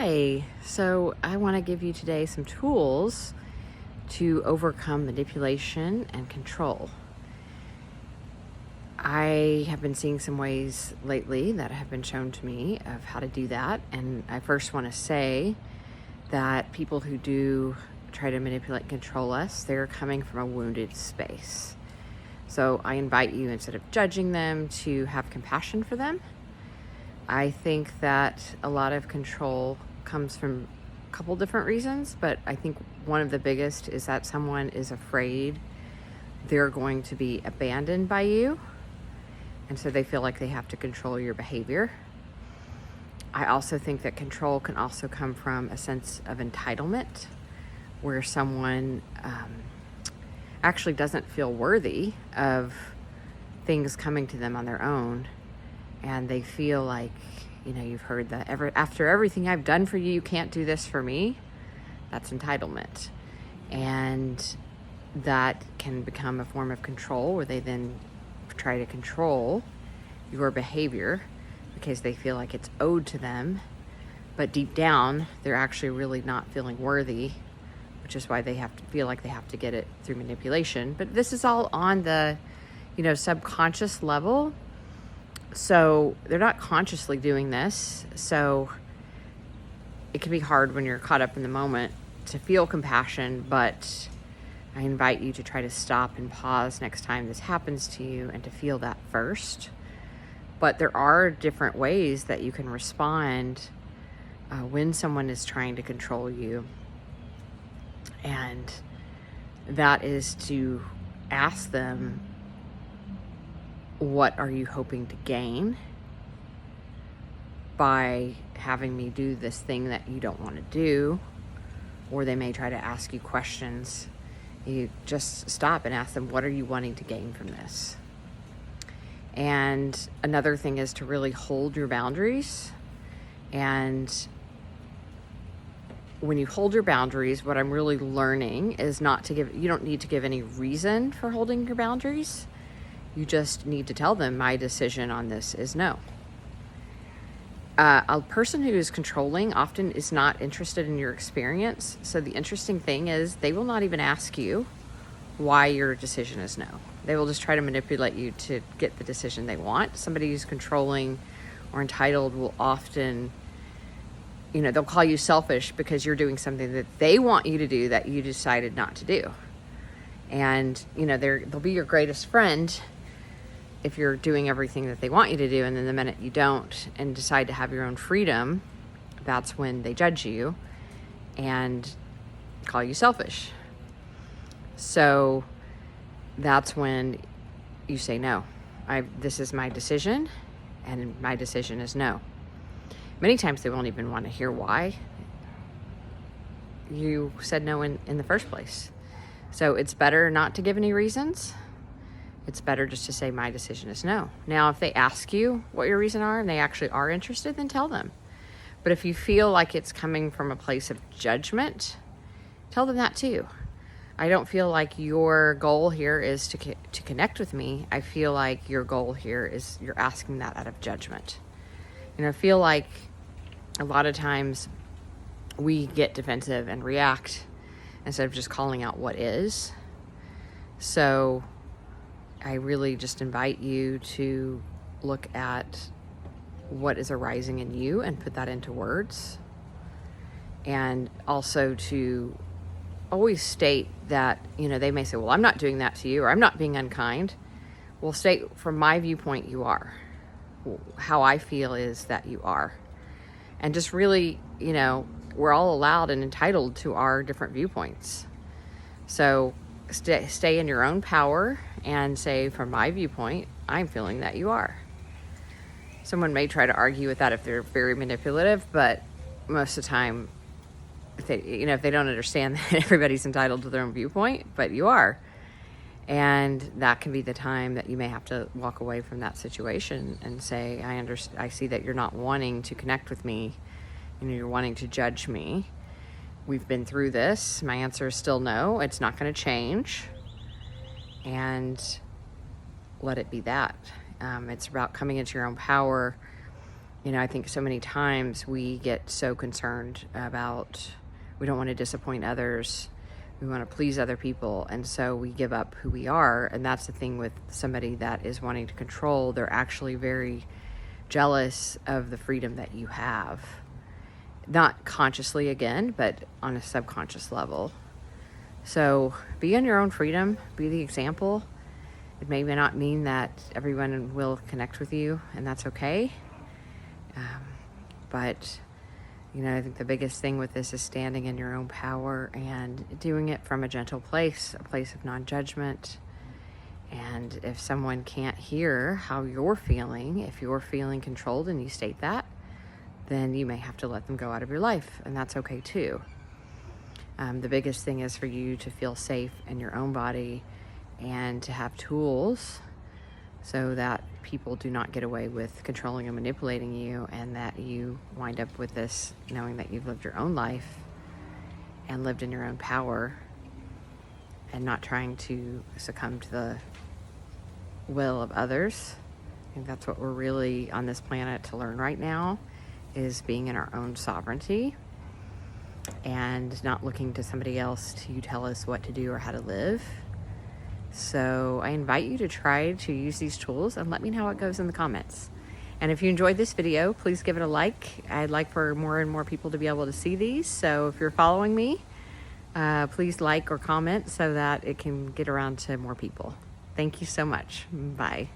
Hi, so I want to give you today some tools to overcome manipulation and control. I have been seeing some ways lately that have been shown to me of how to do that. And I first want to say that people who do try to manipulate and control us, they're coming from a wounded space. So I invite you, instead of judging them, to have compassion for them. I think that a lot of control comes from a couple different reasons, but I think one of the biggest is that someone is afraid they're going to be abandoned by you, and so they feel like they have to control your behavior. I also think that control can also come from a sense of entitlement, where someone actually doesn't feel worthy of things coming to them on their own. And they feel like, you've heard that after everything I've done for you, you can't do this for me. That's entitlement. And that can become a form of control, where they then try to control your behavior because they feel like it's owed to them. But deep down, they're actually really not feeling worthy, which is why they have to feel like they have to get it through manipulation. But this is all on the, subconscious level. So they're not consciously doing this. So it can be hard when you're caught up in the moment to feel compassion, but I invite you to try to stop and pause next time this happens to you and to feel that first. But there are different ways that you can respond when someone is trying to control you. And that is to ask them, what are you hoping to gain by having me do this thing that you don't want to do? Or they may try to ask you questions. You just stop and ask them, what are you wanting to gain from this? And another thing is to really hold your boundaries. And when you hold your boundaries, what I'm really learning is you don't need to give any reason for holding your boundaries. You just need to tell them, my decision on this is no. A person who is controlling often is not interested in your experience. So the interesting thing is they will not even ask you why your decision is no. They will just try to manipulate you to get the decision they want. Somebody who's controlling or entitled will often, they'll call you selfish because you're doing something that they want you to do that you decided not to do. And, they'll be your greatest friend if you're doing everything that they want you to do, and then the minute you don't and decide to have your own freedom, that's when they judge you and call you selfish. So that's when you say no. This is my decision, and my decision is no. Many times they won't even want to hear why you said no in the first place. So it's better not to give any reasons. It's better just to say, my decision is no. Now, if they ask you what your reasons are and they actually are interested, then tell them. But if you feel like it's coming from a place of judgment, tell them that too. I don't feel like your goal here is to connect with me. I feel like your goal here is you're asking that out of judgment. And I feel like a lot of times we get defensive and react instead of just calling out what is. So I really just invite you to look at what is arising in you and put that into words. And also to always state that, they may say, well, I'm not doing that to you, or I'm not being unkind. Well, state, from my viewpoint, you are. How I feel is that you are. And just really, we're all allowed and entitled to our different viewpoints. So stay in your own power and say, from my viewpoint, I'm feeling that you are. Someone may try to argue with that if they're very manipulative, but most of the time, if they don't understand that everybody's entitled to their own viewpoint, but you are. And that can be the time that you may have to walk away from that situation and say, I see that you're not wanting to connect with me, you're wanting to judge me. We've been through this. My answer is still no. It's not going to change. And let it be that. It's about coming into your own power You know, I think so many times we get so concerned about, we don't want to disappoint others. We want to please other people. And so we give up who we are. And that's the thing with somebody that is wanting to control. They're actually very jealous of the freedom that you have. Not consciously again, but on a subconscious level. So be on your own freedom, be the example. It may not mean that everyone will connect with you, and that's okay. But, you know, I think the biggest thing with this is standing in your own power and doing it from a gentle place, a place of non-judgment. And if someone can't hear how you're feeling, if you're feeling controlled and you state that, then you may have to let them go out of your life, and that's okay too. The biggest thing is for you to feel safe in your own body and to have tools so that people do not get away with controlling and manipulating you, and that you wind up with this knowing that you've lived your own life and lived in your own power and not trying to succumb to the will of others. I think that's what we're really on this planet to learn right now, is being in our own sovereignty and not looking to somebody else to tell us what to do or how to live. So I invite you to try to use these tools and let me know how it goes in the comments. And if you enjoyed this video, please give it a like. I'd like for more and more people to be able to see these. So if you're following me, please like or comment so that it can get around to more people. Thank you so much. Bye.